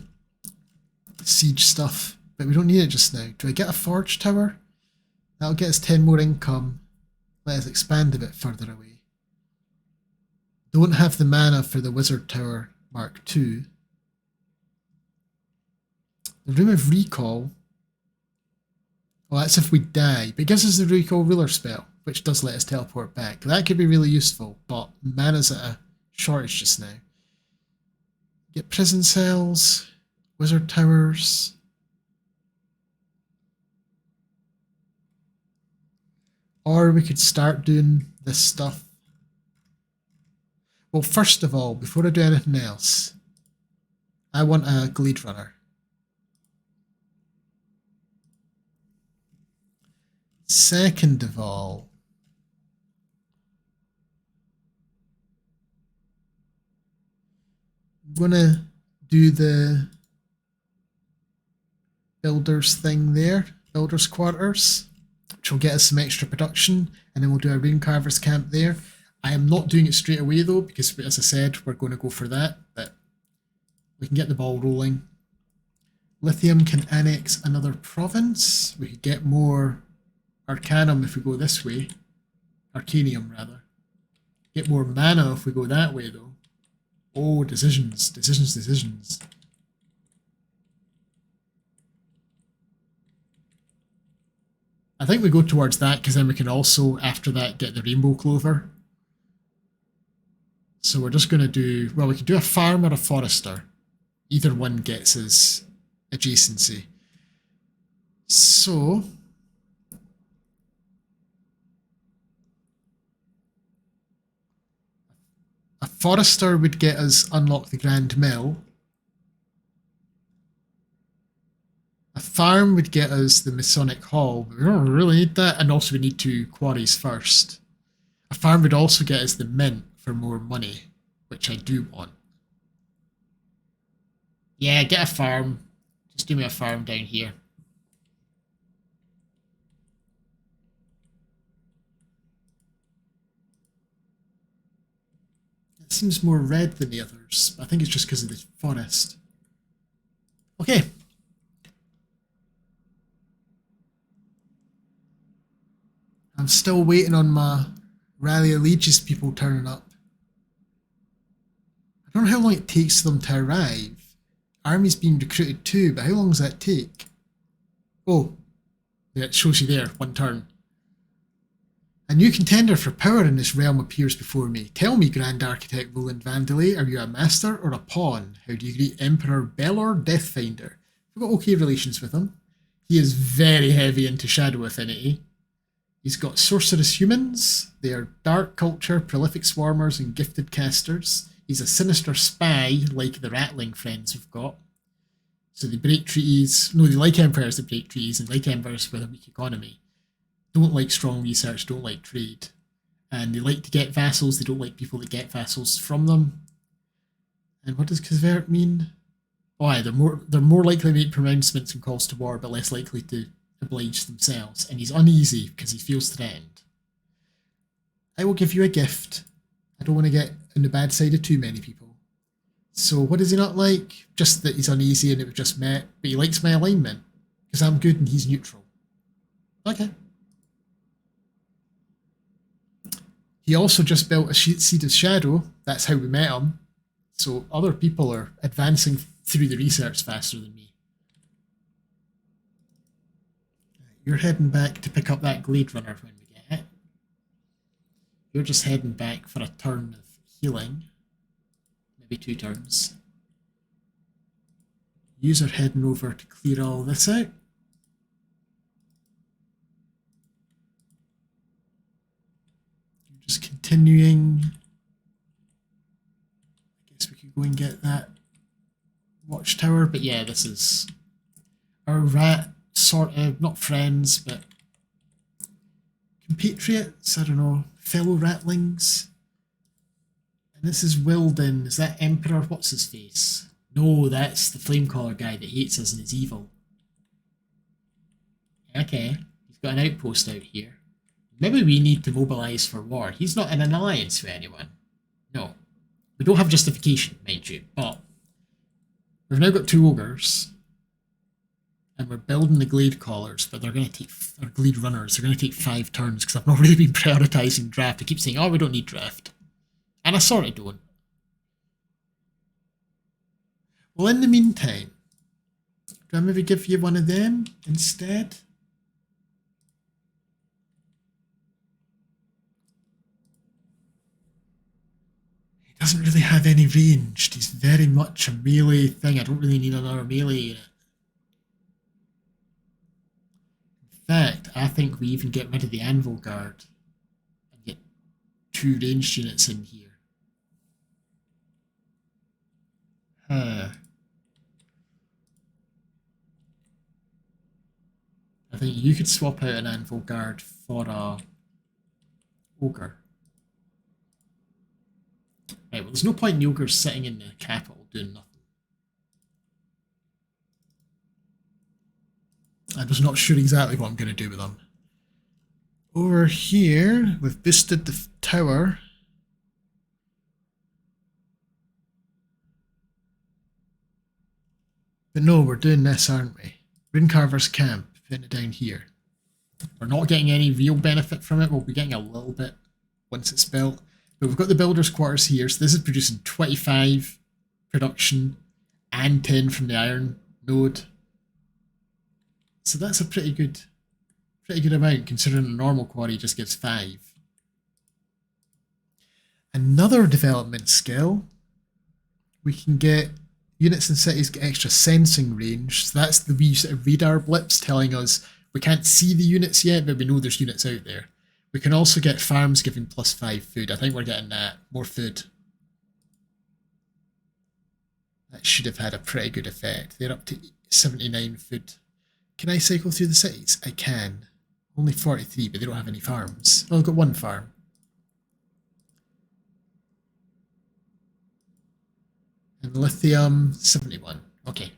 siege stuff, but we don't need it just now. Do I get a Forge Tower? That'll get us 10 more income. Let us expand a bit further away. Don't have the mana for the Wizard Tower Mark II. The Room of Recall. Well, that's if we die, but it gives us the Recall Ruler spell, which does let us teleport back. That could be really useful, but mana's at a shortage just now. Get prison cells, Wizard Towers. Or we could start doing this stuff. Well, first of all, before I do anything else, I want a Glade Runner. Second of all, I'm gonna do the builders thing there, builders quarters, which will get us some extra production, and then we'll do a Rune Carver's camp there. I am not doing it straight away though, because as I said, we're going to go for that, but we can get the ball rolling. Lithium can annex another province. We could get more Arcanum if we go this way. Arcanium, rather. Get more mana if we go that way, though. Oh, decisions. Decisions, decisions. I think we go towards that, because then we can also, after that, get the Rainbow Clover. So we're just going to do... Well, we can do a farm or a forester. Either one gets us adjacency. So a forester would get us unlock the Grand Mill. A farm would get us the Masonic Hall, but we don't really need that, and also we need 2 quarries first. A farm would also get us the mint for more money, which I do want. Yeah, get a farm. Just do me a farm down here. It seems more red than the others. I think it's just because of the forest. Okay. I'm still waiting on my Rally Allegiance people turning up. I don't know how long it takes them to arrive. Army's being recruited too, but how long does that take? Oh, yeah, it shows you there, 1 turn. A new contender for power in this realm appears before me. Tell me, Grand Architect Roland Vandelay, are you a master or a pawn? How do you greet Emperor Belor Deathfinder? We've got okay relations with him. He is very heavy into Shadow Affinity. He's got sorcerous humans. They are dark culture, prolific swarmers, and gifted casters. He's a sinister spy, like the Rattling friends we've got. So they break treaties. No, they like empires that break treaties, and like empires with a weak economy. Don't like strong research, don't like trade. And they like to get vassals, they don't like people that get vassals from them. And what does convert mean? Oh, aye, they're more likely to make pronouncements and calls to war, but less likely to oblige themselves. And he's uneasy because he feels threatened. I will give you a gift. I don't want to get on the bad side of too many people. So what does he not like? Just that he's uneasy and it was just met, but he likes my alignment because I'm good and he's neutral. Okay. He also just built a Seed of Shadow. That's how we met him. So other people are advancing through the research faster than me. You're heading back to pick up that Glade Runner when we get it. You're just heading back for a turn of healing. Maybe 2 turns. Yous are heading over to clear all this out. Just continuing. I guess we could go and get that watchtower, but yeah, this is our rat sort of, not friends, but compatriots, I don't know, fellow ratlings. And this is Wilden. Is that Emperor? What's his face? No, that's the Flamecaller guy that hates us and is evil. Okay, he's got an outpost out here. Maybe we need to mobilise for war. He's not in an alliance with anyone. No. We don't have justification, mind you, but we've now got 2 ogres. And we're building the Glade Callers, but they're going to take, or Glade Runners, they're going to take 5 turns because I've not really been prioritising draft. I keep saying, oh, we don't need draft. And I sort of don't. Well, in the meantime, do I maybe give you one of them instead? He doesn't really have any ranged. He's very much a melee thing. I don't really need another melee unit. In fact, I think we even get rid of the Anvil Guard and get 2 ranged units in here. I think you could swap out an Anvil Guard for a Ogre. Right, well, there's no point in the Ogres sitting in the capital doing nothing. I'm just not sure exactly what I'm going to do with them. Over here, we've boosted the tower. But no, we're doing this, aren't we? Runecarver's Camp, putting it down here. We're not getting any real benefit from it. We'll be getting a little bit once it's built. But we've got the Builder's Quarters here, so this is producing 25 production and 10 from the Iron node. So that's a pretty good amount, considering a normal quarry just gives 5. Another development skill, we can get Units in cities get extra sensing range. So that's the wee sort of radar blips telling us we can't see the units yet, but we know there's units out there. We can also get farms giving +5 food. I think we're getting that. More food. That should have had a pretty good effect. They're up to 79 food. Can I cycle through the cities? I can. Only 43, but they don't have any farms. Oh, I've got one farm. And lithium, 71. Okay.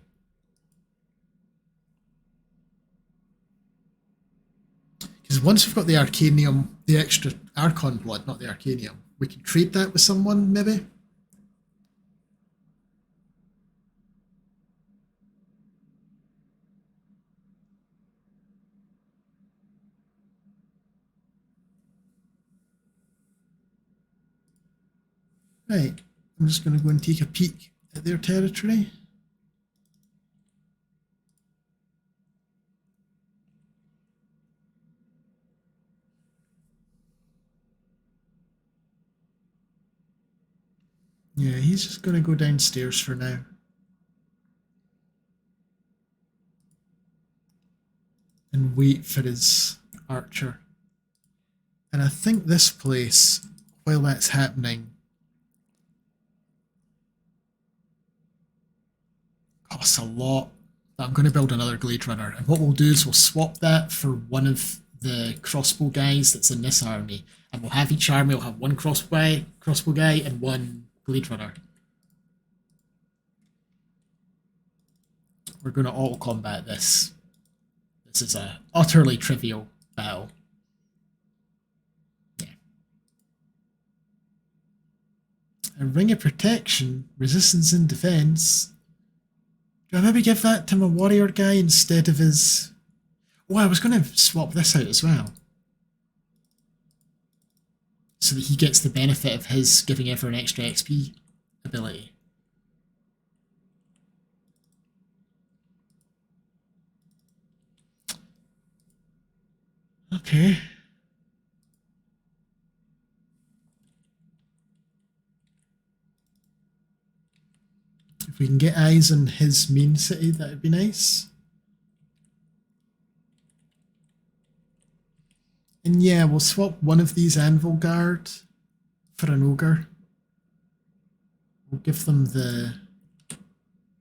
Because once we've got the arcanium, the extra Archon blood, not the arcanium, we can trade that with someone, maybe? Right. I'm just going to go and take a peek at their territory. Yeah, he's just going to go downstairs for now. And wait for his archer. And I think this place, while that's happening, costs a lot. But I'm going to build another Glade Runner. And what we'll do is we'll swap that for one of the crossbow guys that's in this army. And we'll have each army will have one crossbow guy and one Glade Runner. We're going to auto combat this. This is a utterly trivial battle. Yeah. A Ring of Protection, resistance and defense. Do I maybe give that to my warrior guy instead of his... Oh, I was going to swap this out as well. So that he gets the benefit of his giving everyone extra XP ability. Okay. If we can get eyes on his main city, that would be nice. And yeah, we'll swap one of these Anvil Guard for an Ogre. We'll give them the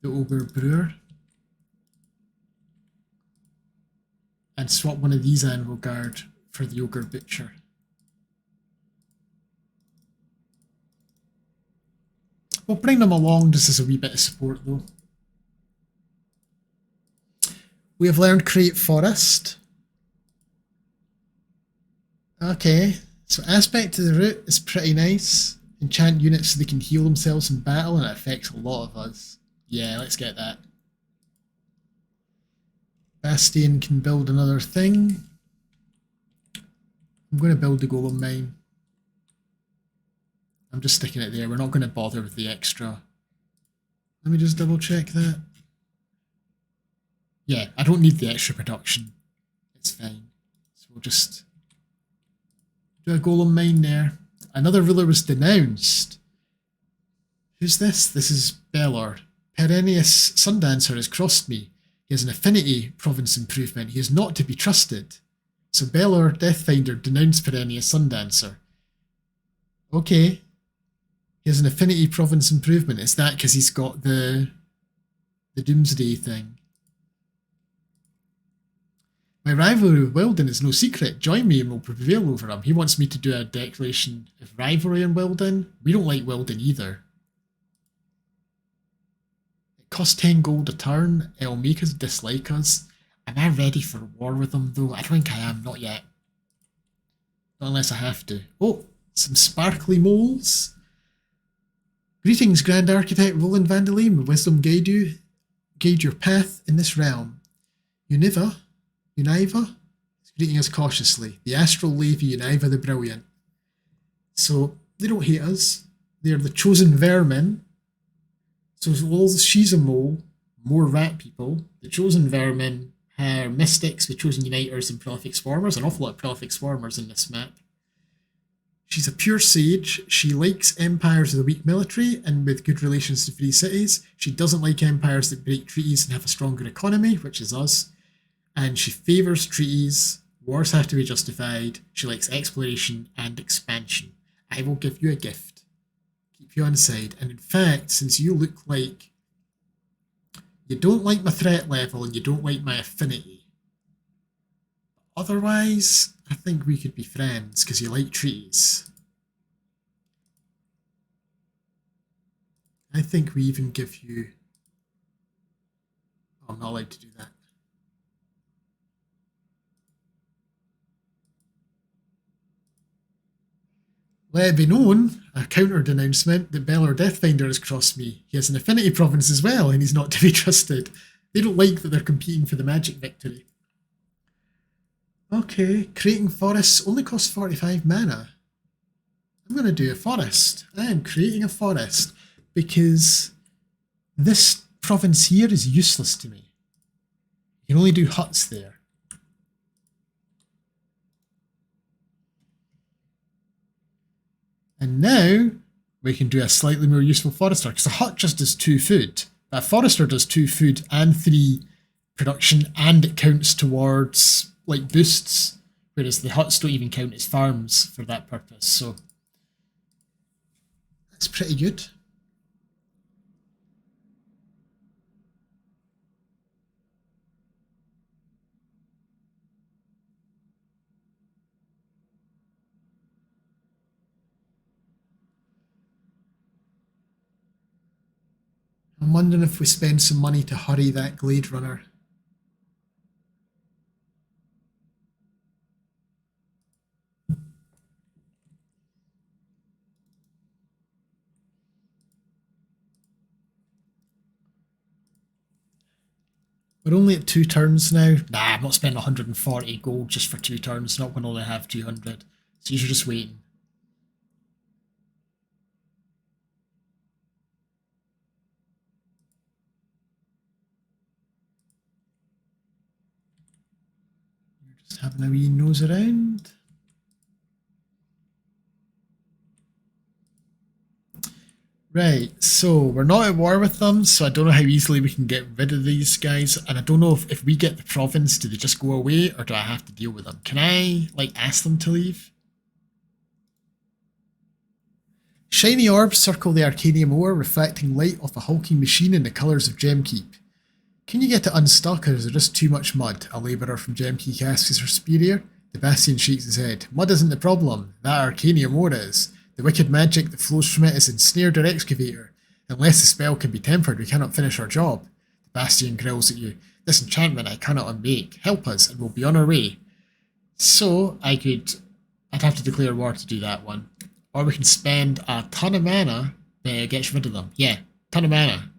Ogre Brewer. And swap one of these Anvil Guard for the Ogre Butcher. We'll bring them along just as a wee bit of support though. We have learned Create Forest. Okay, so aspect to the root is pretty nice. Enchant units so they can heal themselves in battle and it affects a lot of us. Yeah, let's get that. Bastion can build another thing. I'm going to build the Golem Mine. I'm just sticking it there. We're not going to bother with the extra. Let me just double check that. Yeah, I don't need the extra production. It's fine. So we'll just do a Golem Mine there. Another ruler was denounced. Who's this? This is Belor. Perennius Sundancer has crossed me. He has an affinity province improvement. He is not to be trusted. So Belor, Deathfinder, denounced Perennius Sundancer. Okay. He has an affinity province improvement. Is that because he's got the Doomsday thing? My rivalry with Weldon is no secret. Join me and we'll prevail over him. He wants me to do a declaration of rivalry on Weldon. We don't like Weldon either. It costs 10 gold a turn. It'll make us dislike us. Am I ready for war with them though? I don't think I am. Not yet. Not unless I have to. Oh, some sparkly moles. Greetings, Grand Architect Roland Vandelame. Wisdom guide your path in this realm. Univa is greeting us cautiously. The astral lady Univa the Brilliant. So they don't hate us. They're the chosen vermin. So she's a mole, more rat people. The chosen vermin are mystics with chosen uniters and prolific swarmers. An awful lot of prolific swarmers in this map. She's a pure sage. She likes empires with a weak military and with good relations to free cities. She doesn't like empires that break treaties and have a stronger economy, which is us. And she favours treaties. Wars have to be justified. She likes exploration and expansion. I will give you a gift. Keep you on side. And in fact, since you look like you don't like my threat level and you don't like my affinity, otherwise, I think we could be friends because you like trees. I think we even give you... Oh, I'm not allowed to do that. Let it be known, a counter-denouncement, that Belor Deathfinder has crossed me. He has an affinity province as well, and he's not to be trusted. They don't like that they're competing for the magic victory. Okay, creating forests only costs 45 mana. I'm going to do a forest. I am creating a forest because this province here is useless to me. You can only do huts there. And now we can do a slightly more useful forester because a hut just does 2 food. But a forester does 2 food and 3 production, and it counts towards like boosts, whereas the huts don't even count as farms for that purpose. So that's pretty good. I'm wondering if we spend some money to hurry that Glade Runner. We're only at 2 turns now. Nah, I'm not spending 140 gold just for 2 turns, not when I only have 200. So you're just waiting. You're just having a wee nose around. Right, so we're not at war with them, so I don't know how easily we can get rid of these guys, and I don't know if we get the province, do they just go away, or do I have to deal with them? Can I, like, ask them to leave? Shiny orbs circle the Arcanium ore, reflecting light off a hulking machine in the colours of Gemkeep. Can you get it unstuck, or is there just too much mud? A labourer from Gemkeep asks his superior. The Bastion shakes his head. Mud isn't the problem, that Arcanium ore is. The wicked magic that flows from it is ensnared our excavator. Unless the spell can be tempered, we cannot finish our job. The Bastion growls at you. This enchantment I cannot unmake. Help us, and we'll be on our way. So, I'd have to declare war to do that one. Or we can spend a ton of mana that gets rid of them. Yeah, ton of mana.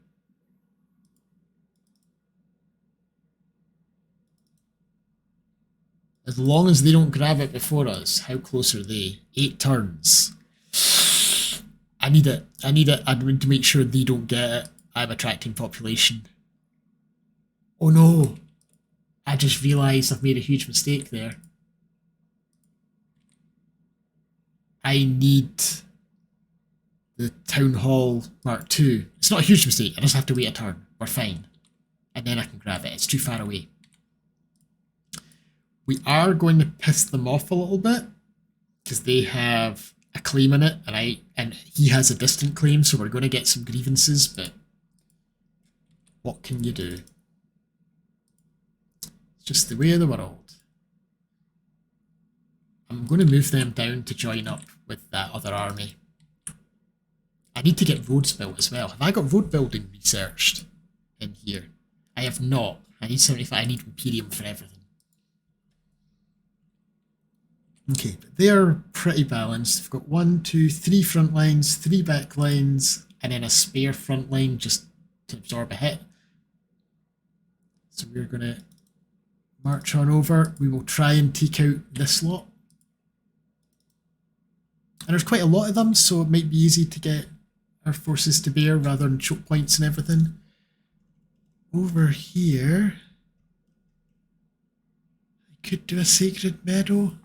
As long as they don't grab it before us. How close are they? 8 turns. I need it. I need to make sure they don't get it. I'm attracting population. Oh no. I just realised I've made a huge mistake there. I need the Town Hall Mark II. It's not a huge mistake. I just have to wait a turn. We're fine. And then I can grab it. It's too far away. We are going to piss them off a little bit because they have a claim in it, and he has a distant claim, so we're going to get some grievances, but what can you do? It's just the way of the world. I'm going to move them down to join up with that other army. I need to get roads built as well. Have I got road building researched in here? I have not. I need 75. I need Imperium for everything. Okay, but they're pretty balanced. We've got 1, 2, 3 front lines, 3 back lines, and then a spare front line just to absorb a hit. So we're going to march on over. We will try and take out this lot. And there's quite a lot of them, so it might be easy to get our forces to bear rather than choke points and everything. Over here, I could do a Sacred Meadow.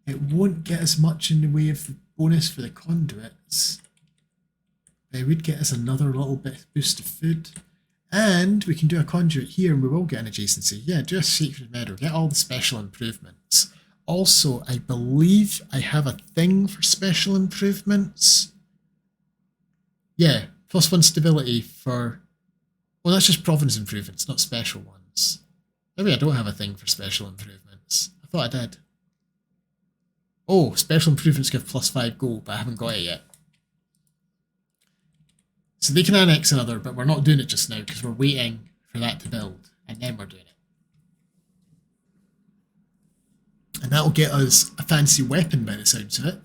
It won't get as much in the way of the bonus for the conduits. It would get us another little bit boost of food. And we can do a conduit here and we will get an adjacency. Yeah, do a sacred meadow, get all the special improvements. Also, I believe I have a thing for special improvements. Yeah, +1 stability for... Well, that's just province improvements, not special ones. Maybe I don't have a thing for special improvements. I thought I did. Oh, special improvements give +5 gold, but I haven't got it yet. So they can annex another, but we're not doing it just now because we're waiting for that to build, and then we're doing it. And that'll get us a fancy weapon by the sounds of it.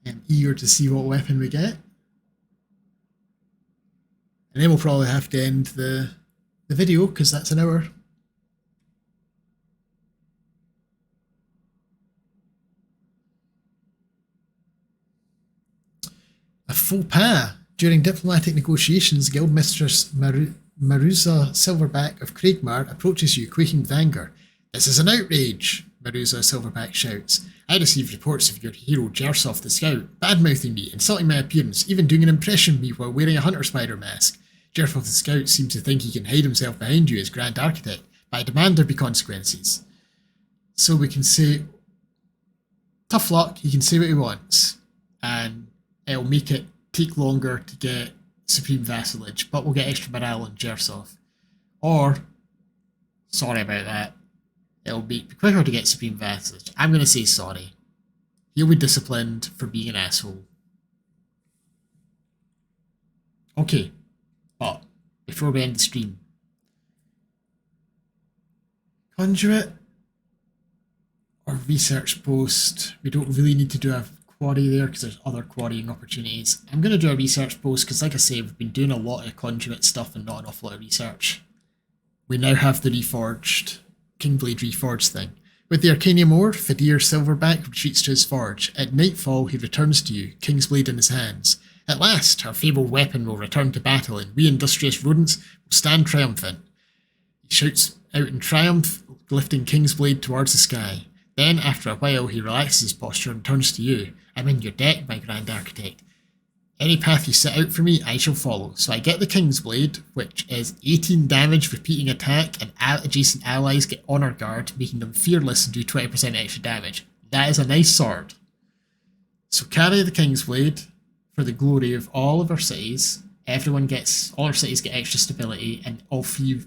I'm eager to see what weapon we get. And then we'll probably have to end the video because that's an hour. A faux pas. During diplomatic negotiations, Guildmistress Maruza Silverback of Craigmar approaches you, quaking with anger. "This is an outrage," Maruza Silverback shouts. "I received reports of your hero Jersoff the Scout, bad-mouthing me, insulting my appearance, even doing an impression of me while wearing a hunter spider mask. Jersoff the Scout seems to think he can hide himself behind you as Grand Architect, but I demand there be consequences." So we can say, tough luck, he can say what he wants, and it'll make it take longer to get Supreme Vassalage, but we'll get extra morale on Jersoff. Or, sorry about that, it'll be quicker to get Supreme Vassalage. I'm going to say sorry. He'll be disciplined for being an asshole. Okay, but before we end the stream, conduit or research post. We don't really need to do a quarry there because there's other quarrying opportunities. I'm going to do a research post because, like I say, we've been doing a lot of conduit stuff and not an awful lot of research. We now have the reforged, Kingblade reforged thing. With the Arcanium ore, Fadir Silverback retreats to his forge. At nightfall, he returns to you, King's Blade in his hands. At last, our fabled weapon will return to battle, and we Industrious Rodents will stand triumphant. He shouts out in triumph, lifting King's Blade towards the sky. Then, after a while, he relaxes his posture and turns to you. "I'm in your debt, my Grand Architect. Any path you set out for me, I shall follow. So I get the King's Blade, which is 18 damage repeating attack, and adjacent allies get Honor Guard, making them fearless and do 20% extra damage. That is a nice sword. So carry the King's Blade for the glory of all of our cities. All our cities get extra stability, and all 3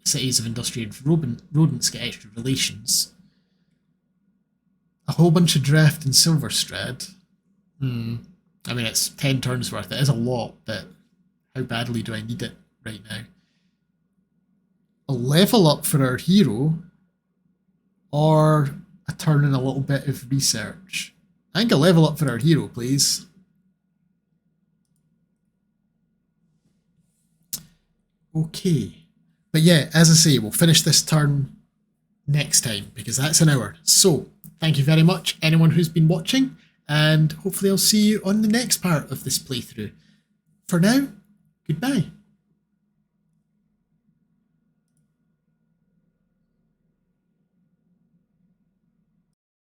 cities of Industrious Rodents get extra relations. A whole bunch of draft and Silverstrad. I mean, it's 10 turns worth. It is a lot, but how badly do I need it right now? A level up for our hero, or a turn and a little bit of research? I think a level up for our hero, please. Okay. But yeah, as I say, we'll finish this turn next time, because that's an hour. So, thank you very much, anyone who's been watching, and hopefully I'll see you on the next part of this playthrough. For now, goodbye.